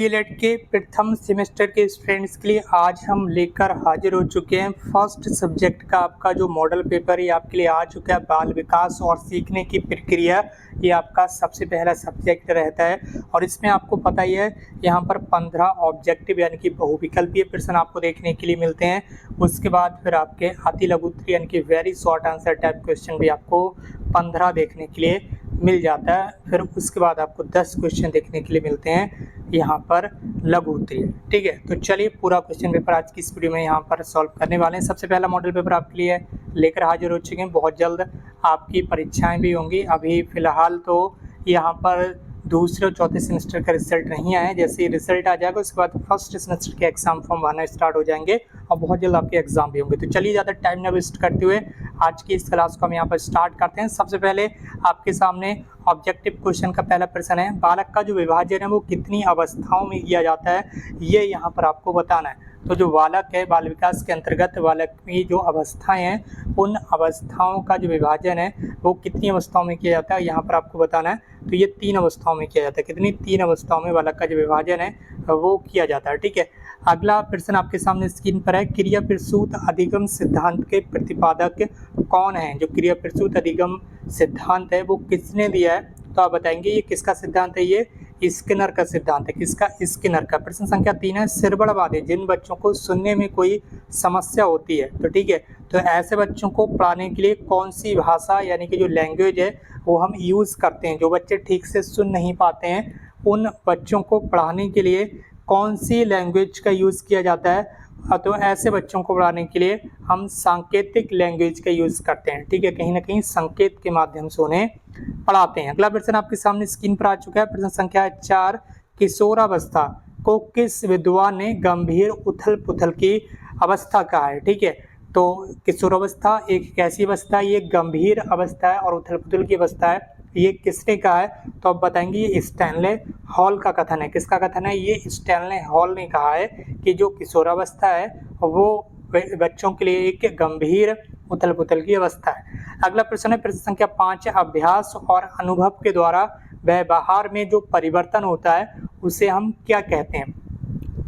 DElEd के प्रथम semester के स्टूडेंट्स के लिए आज हम लेकर हाजिर हो चुके हैं फर्स्ट सब्जेक्ट का आपका जो मॉडल पेपर है आपके लिए आ चुका है। बाल विकास और सीखने की प्रक्रिया ये आपका सबसे पहला सब्जेक्ट रहता है और इसमें आपको पता ही है यहाँ पर 15 ऑब्जेक्टिव यानी कि बहुविकल्पीय प्रश्न आपको देखने के लिए मिलते हैं। उसके बाद फिर आपके अति लघु उत्तरीय यानी कि very short answer type question भी आपको 15 देखने के लिए मिल जाता है। फिर उसके बाद आपको 10 क्वेश्चन देखने के लिए मिलते हैं यहाँ पर लघु उत्तरीय। ठीक है, तो चलिए पूरा क्वेश्चन पेपर आज की इस वीडियो में यहाँ पर सॉल्व करने वाले हैं। सबसे पहला मॉडल पेपर आपके लिए लेकर हाजिर हो चुके हैं। बहुत जल्द आपकी परीक्षाएं भी होंगी। अभी फिलहाल तो यहाँ पर दूसरे और चौथे सेमेस्टर का रिजल्ट नहीं आया है। जैसे ही रिजल्ट आ जाएगा उसके बाद फर्स्ट सेमेस्टर के एग्जाम फॉर्म भरना स्टार्ट हो जाएंगे और बहुत जल्द आपके एग्जाम भी होंगे। तो चलिए ज़्यादा टाइम ना वेस्ट करते हुए आज की इस क्लास को हम यहाँ पर स्टार्ट करते हैं। सबसे पहले आपके सामने ऑब्जेक्टिव क्वेश्चन का पहला प्रश्न है, बालक का जो विभाजन है वो कितनी अवस्थाओं में किया जाता है, ये यहाँ पर आपको बताना है। तो जो बालक है, बाल विकास के अंतर्गत बालक की जो अवस्थाएं हैं उन अवस्थाओं का जो विभाजन है वो कितनी अवस्थाओं में किया जाता है, यहाँ पर आपको बताना है। तो ये 3 अवस्थाओं में किया जाता है। कितनी? 3 अवस्थाओं में बालक का जो विभाजन है वो किया जाता है। ठीक है, अगला प्रश्न आपके सामने स्क्रीन पर है, क्रिया प्रसूत अधिगम सिद्धांत के प्रतिपादक कौन है? जो क्रिया प्रसूत अधिगम सिद्धांत है वो किसने दिया है? तो आप बताएंगे ये किसका सिद्धांत है? ये स्किनर का सिद्धांत है। किसका? स्किनर का। प्रश्न संख्या 3 है, सिरबड़वादी जिन बच्चों को सुनने में कोई समस्या होती है, तो ठीक है, तो ऐसे बच्चों को पढ़ाने के लिए कौन सी भाषा यानी कि जो लैंग्वेज है वो हम यूज़ करते हैं? जो बच्चे ठीक से सुन नहीं पाते हैं उन बच्चों को पढ़ाने के लिए कौन सी लैंग्वेज का यूज़ किया जाता है? तो ऐसे बच्चों को पढ़ाने के लिए हम सांकेतिक लैंग्वेज का यूज़ करते हैं। ठीक है, कहीं ना कहीं संकेत के माध्यम से उन्हें पढ़ाते हैं। अगला प्रश्न आपके सामने स्क्रीन पर आ चुका है। प्रश्न संख्या 4, किशोरावस्था को किस विद्वान ने गंभीर उथल पुथल की अवस्था कहा है? ठीक है, तो किशोरावस्था एक कैसी अवस्था है? ये गंभीर अवस्था है और उथल पुथल की अवस्था है। ये किसने कहा है? तो आप बताएंगे ये स्टैनले हॉल का कथन है। किसका कथन है? ये स्टैनले हॉल ने कहा है कि जो किशोरावस्था है वो बच्चों के लिए एक गंभीर उथल पुथल की अवस्था है। अगला प्रश्न है प्रश्न संख्या 5, अभ्यास और अनुभव के द्वारा व्यवहार में जो परिवर्तन होता है उसे हम क्या कहते हैं?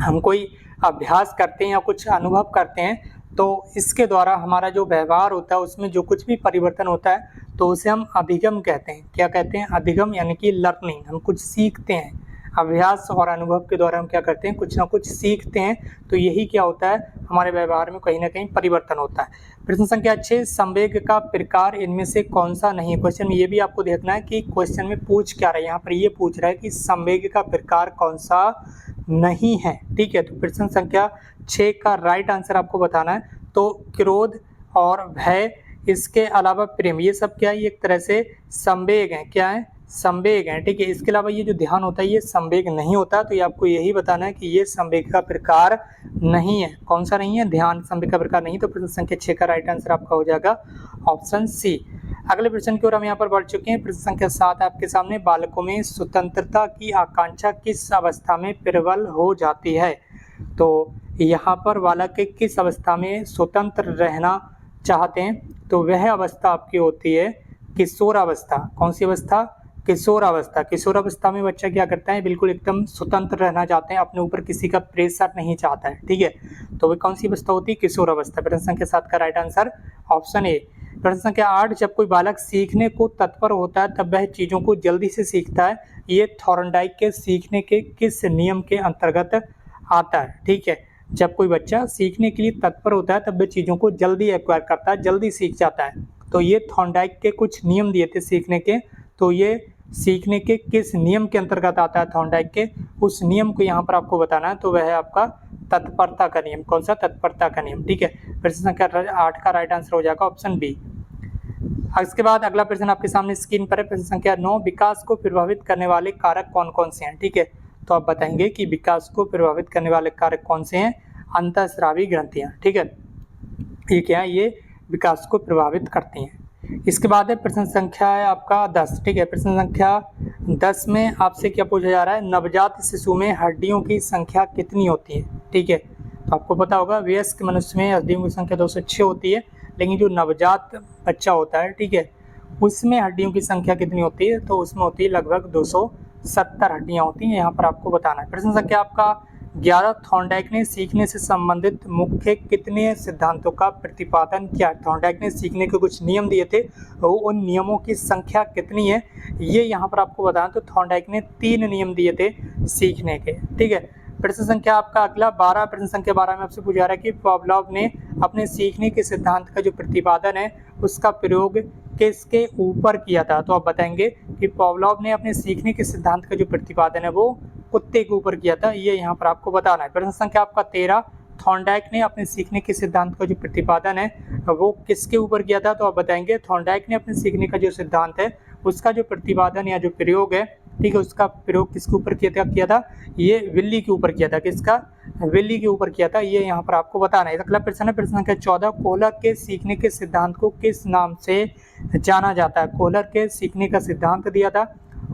हम कोई अभ्यास करते हैं या कुछ अनुभव करते हैं तो इसके द्वारा हमारा जो व्यवहार होता है उसमें जो कुछ भी परिवर्तन होता है तो उसे हम अधिगम कहते हैं। क्या कहते हैं? अधिगम यानी कि लर्निंग। हम कुछ सीखते हैं। अभ्यास और अनुभव के द्वारा हम क्या करते हैं? कुछ ना कुछ सीखते हैं। तो यही क्या होता है? हमारे व्यवहार में कहीं ना कहीं परिवर्तन होता है। प्रश्न संख्या 6, संवेग का प्रकार इनमें से कौन सा नहीं है? क्वेश्चन में ये भी आपको देखना है कि क्वेश्चन में पूछ क्या रहा है। यहाँ पर ये पूछ रहा है कि संवेग का प्रकार कौन सा नहीं है। ठीक है, तो प्रश्न संख्या 6 का राइट आंसर आपको बताना है। तो क्रोध और भय, इसके अलावा प्रेम, ये सब क्या है? ये एक तरह से संवेग है। क्या है? संवेग है। ठीक है, इसके अलावा ये जो ध्यान होता है ये संवेग नहीं होता। तो ये आपको यही बताना है कि ये संवेग का प्रकार नहीं है। कौन सा नहीं है? ध्यान संवेग का प्रकार नहीं। तो प्रश्न संख्या 6 का राइट आंसर आपका हो जाएगा ऑप्शन सी। अगले प्रश्न की ओर हम यहाँ पर बढ़ चुके हैं। प्रश्न संख्या 7 आपके सामने, बालकों में स्वतंत्रता की आकांक्षा किस अवस्था में प्रबल हो जाती है? तो यहाँ पर बालक किस अवस्था में स्वतंत्र रहना चाहते हैं? तो वह अवस्था आपकी होती है किशोरावस्था। कौन सी अवस्था? किशोरावस्था। किशोरावस्था में बच्चा क्या करता है? बिल्कुल एकदम स्वतंत्र रहना चाहते हैं, अपने ऊपर किसी का प्रेशर नहीं चाहता है। ठीक है, तो वह कौन सी अवस्था होती है? किशोरावस्था। प्रश्न संख्या 7 का राइट आंसर ऑप्शन ए। प्रश्न संख्या 8, जब कोई बालक सीखने को तत्पर होता है तब वह चीज़ों को जल्दी से सीखता है। ये थॉर्नडाइक के सीखने के किस नियम के अंतर्गत आता है? ठीक है, जब कोई बच्चा सीखने के लिए तत्पर होता है तब वह चीज़ों को जल्दी एक्वायर करता है, जल्दी सीख जाता है। तो ये थॉर्नडाइक के कुछ नियम दिए थे सीखने के, तो ये सीखने के किस नियम के अंतर्गत आता है? थॉर्नडाइक के उस नियम को यहाँ पर आपको बताना है। तो वह है आपका तत्परता का नियम। कौन सा? तत्परता का नियम। ठीक है, प्रश्न संख्या 8 का राइट आंसर हो जाएगा ऑप्शन बी। इसके बाद अगला प्रश्न आपके सामने स्क्रीन पर है। प्रश्न संख्या 9, विकास को प्रभावित करने वाले कारक कौन कौन से हैं? ठीक है, तो आप बताएंगे कि विकास को प्रभावित करने वाले कारक कौन से हैं? अंतःस्रावी ग्रंथियां। ठीक है, ये क्या है? ये विकास को प्रभावित करती हैं। इसके बाद है प्रश्न संख्या है आपका 10। ठीक है, प्रश्न संख्या 10 में आपसे क्या पूछा जा रहा है? नवजात शिशु में हड्डियों की संख्या कितनी होती है? ठीक है, तो आपको पता होगा वयस्क मनुष्य में हड्डियों की संख्या 206 होती है, लेकिन जो नवजात बच्चा होता है, ठीक है, उसमें हड्डियों की संख्या कितनी होती है? तो उसमें होती है लगभग 200 70 हड्डियां होती हैं, यहाँ पर आपको बताना है। प्रश्न संख्या आपका 11, थॉर्नडाइक ने सीखने से संबंधित मुख्य कितने सिद्धांतों का प्रतिपादन किया। थॉर्नडाइक ने सीखने के कुछ नियम दिए थे, वो उन नियमों की संख्या कितनी है ये यहाँ पर आपको बताना। तो थॉर्नडाइक ने 3 नियम दिए थे सीखने के, ठीक है। प्रश्न संख्या आपका अगला 12, प्रश्न संख्या 12 में आपसे पूछा रहा है कि पावलोव ने अपने सीखने के सिद्धांत का जो प्रतिपादन है उसका प्रयोग किसके ऊपर किया था। तो आप बताएंगे कि पावलोव ने अपने सीखने के सिद्धांत का जो प्रतिपादन है वो कुत्ते के ऊपर किया था, ये यहाँ पर आपको बताना है। प्रश्न संख्या आपका 13, थॉर्नडाइक ने अपने सीखने के सिद्धांत का जो प्रतिपादन है वो किसके ऊपर किया था। तो आप बताएंगे थॉर्नडाइक ने अपने सीखने का जो सिद्धांत है उसका जो प्रतिपादन या जो प्रयोग है, ठीक है, उसका प्रयोग किसके ऊपर किया था, ये विल्ली के ऊपर किया था। किसका? विल्ली के ऊपर किया था, ये यहाँ पर आपको बताना है। अगला प्रश्न है प्रश्न संख्या 14, कोहलर के सीखने के सिद्धांत को किस नाम से जाना जाता है। कोहलर के सीखने का सिद्धांत दिया था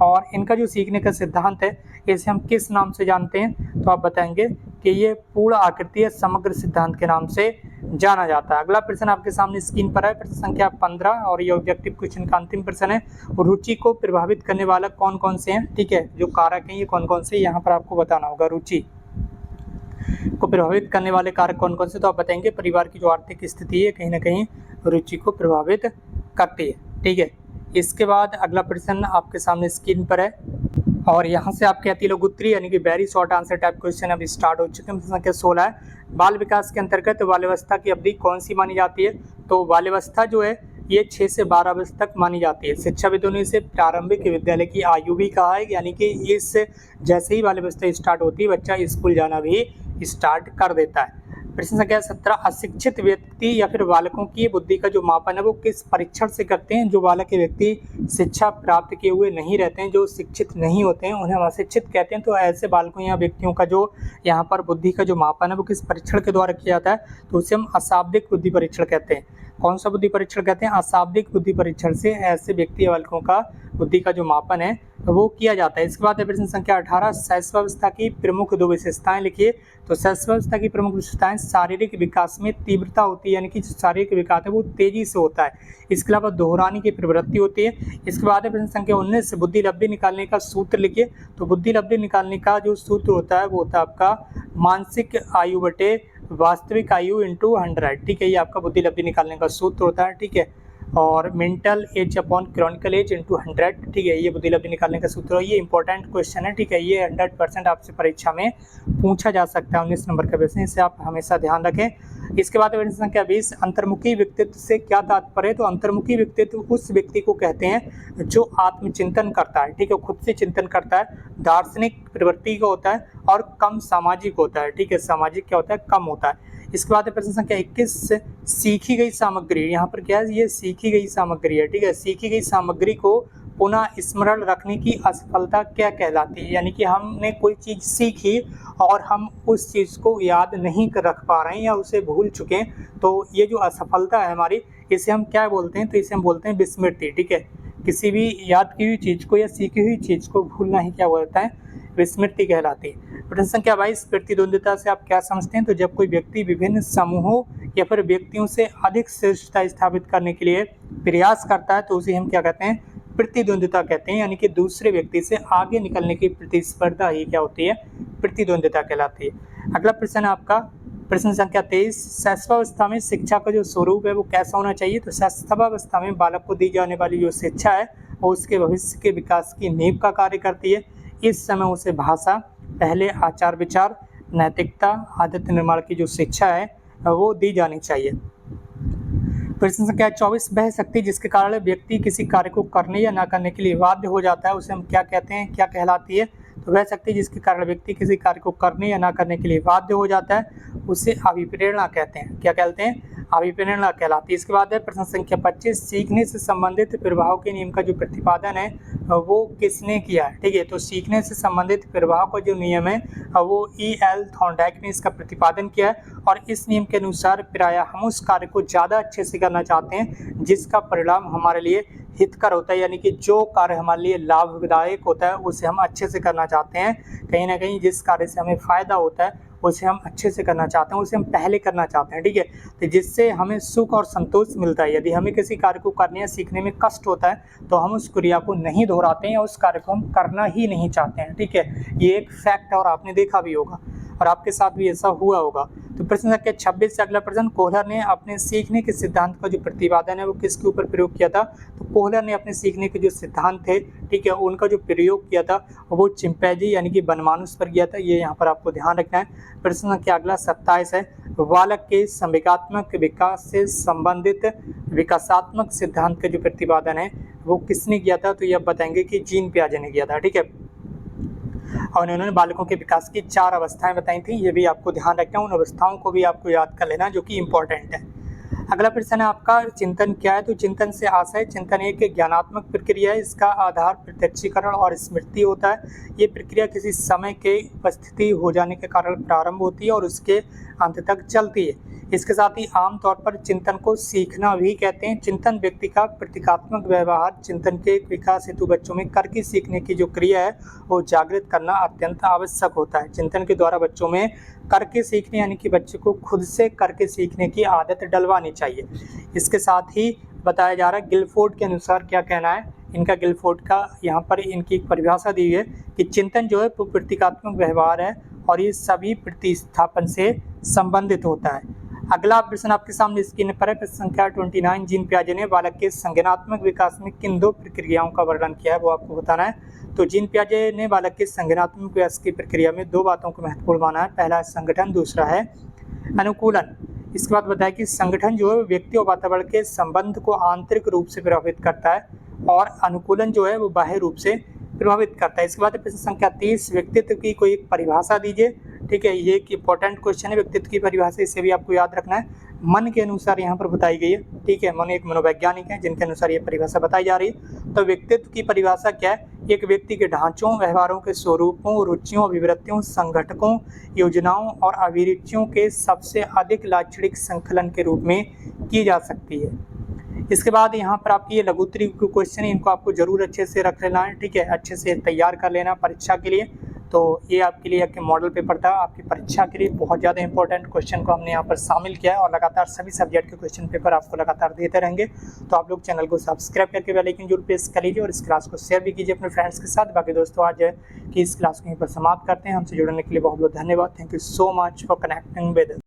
और इनका जो सीखने का सिद्धांत है इसे हम किस नाम से जानते हैं। तो आप बताएंगे कि ये पूर्ण आकृतीय समग्र सिद्धांत के नाम से जाना जाता है। अगला प्रश्न आपके सामने स्क्रीन पर है, प्रश्न संख्या 15 और ये ऑब्जेक्टिव क्वेश्चन का अंतिम प्रश्न है। रुचि को प्रभावित करने वाला कौन कौन से हैं, ठीक है, जो कारक हैं ये कौन कौन से, यहाँ पर आपको बताना होगा। रुचि को प्रभावित करने वाले कारक कौन कौन से। तो आप बताएंगे परिवार की जो आर्थिक स्थिति है कहीं ना कहीं रुचि को प्रभावित करती है, ठीक है। इसके बाद अगला प्रश्न आपके सामने स्क्रीन पर है और यहाँ से आपके अतिलोक उत्तरी यानी कि very short answer type question अभी स्टार्ट हो चुके हैं। संख्या 16 है, बाल विकास के अंतर्गत बाल्यावस्था की अवधि कौन सी मानी जाती है। तो बाल्यावस्था जो है ये 6 से 12 वर्ष तक मानी जाती है। शिक्षाविदों ने इसे प्रारंभिक विद्यालय की आयु भी कहा है, यानी कि इस जैसे ही बाल्यावस्था स्टार्ट होती है बच्चा स्कूल जाना भी स्टार्ट कर देता है। प्रश्न संख्या 17, अशिक्षित व्यक्ति या फिर बालकों की बुद्धि का जो मापन है वो किस परीक्षण से करते हैं। जो बालक के व्यक्ति शिक्षा प्राप्त किए हुए नहीं रहते हैं, जो शिक्षित नहीं होते हैं, उन्हें हम अशिक्षित कहते हैं। तो ऐसे बालकों या व्यक्तियों का जो यहाँ पर बुद्धि का जो मापन है वो किस परीक्षण के द्वारा किया जाता है। तो उसे हम अशाब्दिक बुद्धि परीक्षण कहते हैं। कौन सा बुद्धि परीक्षण कहते हैं? अशाब्दिक बुद्धि परीक्षण से ऐसे व्यक्ति या बालकों का बुद्धि का जो मापन है वो किया जाता है। इसके बाद प्रश्न संख्या 18, शैशवावस्था की प्रमुख 2 विशेषताएं लिखिए। तो शैशवावस्था की प्रमुख विशेषताएं शारीरिक विकास में तीव्रता होती है, यानी कि जो शारीरिक विकास है वो तेजी से होता है। इसके अलावा दोहराने की प्रवृत्ति होती है। इसके बाद प्रश्न संख्या 19, बुद्धि लब्धि निकालने का सूत्र लिखिए। तो बुद्धि लब्धि निकालने का जो सूत्र होता है वो होता है आपका मानसिक आयु बटे वास्तविक आयु इंटू 100, ठीक है, ये आपका बुद्धि लब्धि निकालने का सूत्र होता है, ठीक है। और mental age upon chronical age into 100, ठीक है, ये बुद्धि लब्धि निकालने का सूत्र है। ये इंपॉर्टेंट क्वेश्चन है, ठीक है, ये 100% आपसे परीक्षा में पूछा जा सकता है। 19 नंबर का प्रश्न, इसे आप हमेशा ध्यान रखें। इसके बाद प्रश्न संख्या 20, अंतर्मुखी व्यक्तित्व से क्या तात्पर्य है। तो अंतर्मुखी व्यक्तित्व उस व्यक्ति को कहते हैं जो आत्मचिंतन करता है, ठीक है, खुद से चिंतन करता है, दार्शनिक प्रवृत्ति का होता है और कम सामाजिक होता है, ठीक है, सामाजिक क्या होता है, कम होता है। इसके बाद प्रश्न संख्या 21, सीखी गई सामग्री, यहाँ पर क्या है, ये सीखी गई सामग्री है, ठीक है। सीखी गई सामग्री को पुनः स्मरण रखने की असफलता क्या कहलाती है। यानी कि हमने कोई चीज़ सीखी और हम उस चीज़ को याद नहीं कर रख पा रहे हैं या उसे भूल चुके हैं, तो ये जो असफलता है हमारी, इसे हम क्या बोलते हैं। तो इसे हम बोलते हैं विस्मृति, ठीक है। किसी भी याद की हुई चीज़ को या सीखी हुई चीज़ को भूलना ही क्या बोलता है, विस्मृति कहलाती है। प्रश्न संख्या 22, प्रतिद्वंद्विता से आप क्या समझते हैं। तो जब कोई व्यक्ति विभिन्न समूहों या फिर व्यक्तियों से अधिक श्रेष्ठता स्थापित करने के लिए प्रयास करता है तो उसे हम क्या कहते हैं, प्रतिद्वंद्विता कहते हैं। यानी कि दूसरे व्यक्ति से आगे निकलने की प्रतिस्पर्धा ही क्या होती है, प्रतिद्वंद्विता कहलाती है। अगला प्रश्न आपका प्रश्न संख्या 23, शैशवावस्था में शिक्षा का जो स्वरूप है वो कैसा होना चाहिए। तो शैशवावस्था में बालक को दी जाने वाली जो शिक्षा है वो उसके भविष्य के विकास की नींव का कार्य करती है। इस समय उसे भाषा, पहले आचार विचार, नैतिकता, आदत निर्माण की जो शिक्षा है वो दी जानी चाहिए। प्रश्न संख्या 24, वह शक्ति जिसके कारण व्यक्ति किसी कार्य को करने या ना करने के लिए बाध्य हो जाता है उसे हम क्या कहते हैं, क्या कहलाती है। तो वह शक्ति जिसके कारण व्यक्ति किसी कार्य को करने या ना करने के लिए बाध्य हो जाता है उसे अभिप्रेरणा कहते हैं। क्या कहते हैं, अभिप्रेरणा कहलाती है। इसके बाद है प्रश्न संख्या 25, सीखने से संबंधित प्रभाव के नियम का जो प्रतिपादन है वो किसने किया है, ठीक है। तो सीखने से संबंधित प्रभाव का जो नियम है वो E.L. थॉर्नडाइक ने इसका प्रतिपादन किया है और इस नियम के अनुसार प्रायः हम उस कार्य को ज़्यादा अच्छे से करना चाहते हैं जिसका परिणाम हमारे लिए हितकर होता है, यानी कि जो कार्य हमारे लिए लाभदायक होता है उसे हम अच्छे से करना चाहते हैं। कहीं ना कहीं जिस कार्य से हमें फ़ायदा होता है उसे हम अच्छे से करना चाहते हैं, उसे हम पहले करना चाहते हैं, ठीक है। तो जिससे हमें सुख और संतोष मिलता है। यदि हमें किसी कार्य को करने या सीखने में कष्ट होता है तो हम उस क्रिया को नहीं दोहराते हैं या उस कार्य को हम करना ही नहीं चाहते हैं, ठीक है। ये एक फैक्ट है और आपने देखा भी होगा और आपके साथ भी ऐसा हुआ होगा। तो प्रश्न संख्या 26 से अगला प्रश्न, कोहलर ने अपने सीखने के सिद्धांत का जो प्रतिपादन है वो किसके ऊपर प्रयोग किया था? तो कोहलर ने अपने सीखने के जो सिद्धांत थे, ठीक है, उनका जो प्रयोग किया था वो चिंपैंजी यानी कि बनमानुष पर किया था। ये यहाँ पर आपको ध्यान रखना है। प्रश्न संख्या अगला 27 है, बालक के संवेगात्मक विकास से संबंधित विकासात्मक सिद्धांत का जो प्रतिपादन है वो किसने किया था? तो ये आप बताएंगे कि जीन पियाजे ने किया था, ठीक है। और उन्होंने बालकों के विकास की 4 अवस्थाएं बताई थी, ये भी आपको ध्यान रखना है। उन अवस्थाओं को भी आपको याद कर लेना जो कि इम्पोर्टेंट है। अगला प्रश्न है आपका, चिंतन क्या है? तो चिंतन से आशय, चिंतन एक ज्ञानात्मक प्रक्रिया है। इसका आधार प्रत्यक्षीकरण और स्मृति होता है। ये प्रक्रिया किसी समय के उपस्थिति हो जाने के कारण प्रारंभ होती है और उसके अंत तक चलती है। इसके साथ ही आमतौर पर चिंतन को सीखना भी कहते हैं। चिंतन व्यक्ति का प्रतीकात्मक व्यवहार, चिंतन के विकास हेतु बच्चों में करके सीखने की जो क्रिया है वो जागृत करना अत्यंत आवश्यक होता है। चिंतन के द्वारा बच्चों में करके सीखने यानी कि बच्चे को खुद से करके सीखने की आदत डलवानी चाहिए। इसके साथ ही बताया जा रहा है, गिलफोर्ड के अनुसार क्या कहना है इनका? गिलफोर्ड का यहाँ पर इनकी एक परिभाषा दी है कि चिंतन जो है वो प्रतीकात्मक व्यवहार है और ये सभी प्रतिस्थापन से संबंधित होता है। अगला प्रश्न आपके सामने स्क्रीन पर है, प्रश्न संख्या 29, जीन पियाजे ने बालक के संज्ञानात्मक विकास में किन 2 प्रक्रियाओं का वर्णन किया है वो आपको बताना है। तो जीन पियाजे ने बालक के संज्ञानात्मक विकास की प्रक्रिया में 2 बातों को महत्वपूर्ण माना है। पहला है संगठन, दूसरा है अनुकूलन। इसके बाद बताया कि संगठन जो है व्यक्ति और वातावरण के संबंध को आंतरिक रूप से प्रभावित करता है और अनुकूलन जो है वो बाह्य रूप से प्रभावित करता है। इसके बाद प्रश्न संख्या 30, व्यक्तित्व की कोई एक परिभाषा दीजिए, ठीक है। ये एक इंपॉर्टेंट क्वेश्चन है, व्यक्तित्व की परिभाषा, इसे भी आपको याद रखना है। मन के अनुसार यहाँ पर बताई गई है, ठीक है। मन एक मनोवैज्ञानिक है जिनके अनुसार ये परिभाषा बताई जा रही है। तो व्यक्तित्व की परिभाषा क्या है? एक व्यक्ति के ढांचों, व्यवहारों के स्वरूपों, रुचियों, अभिवृत्तियों, संगठकों, योजनाओं और अभिरुचियों के सबसे अधिक लाक्षणिक संकलन के रूप में की जा सकती है। इसके बाद यहाँ पर आपकी ये लघुत्तरी क्वेश्चन है, इनको आपको जरूर अच्छे से रख लेना है, ठीक है, अच्छे से तैयार कर लेना परीक्षा के लिए। तो ये आपके लिए एक मॉडल पेपर था, आपकी परीक्षा के लिए बहुत ज़्यादा इंपॉर्टेंट क्वेश्चन को हमने यहाँ पर शामिल किया है और लगातार सभी सब्जेक्ट के क्वेश्चन पेपर आपको लगातार देते रहेंगे। तो आप लोग चैनल को सब्सक्राइब करके बेल आइकन जरूर प्रेस कर लीजिए और इस क्लास को शेयर भी कीजिए अपने फ्रेंड्स के साथ। बाकी दोस्तों आज की इस क्लास को यहीं पर समाप्त करते हैं। हमसे जुड़ने के लिए बहुत बहुत धन्यवाद। Thank you so much for connecting with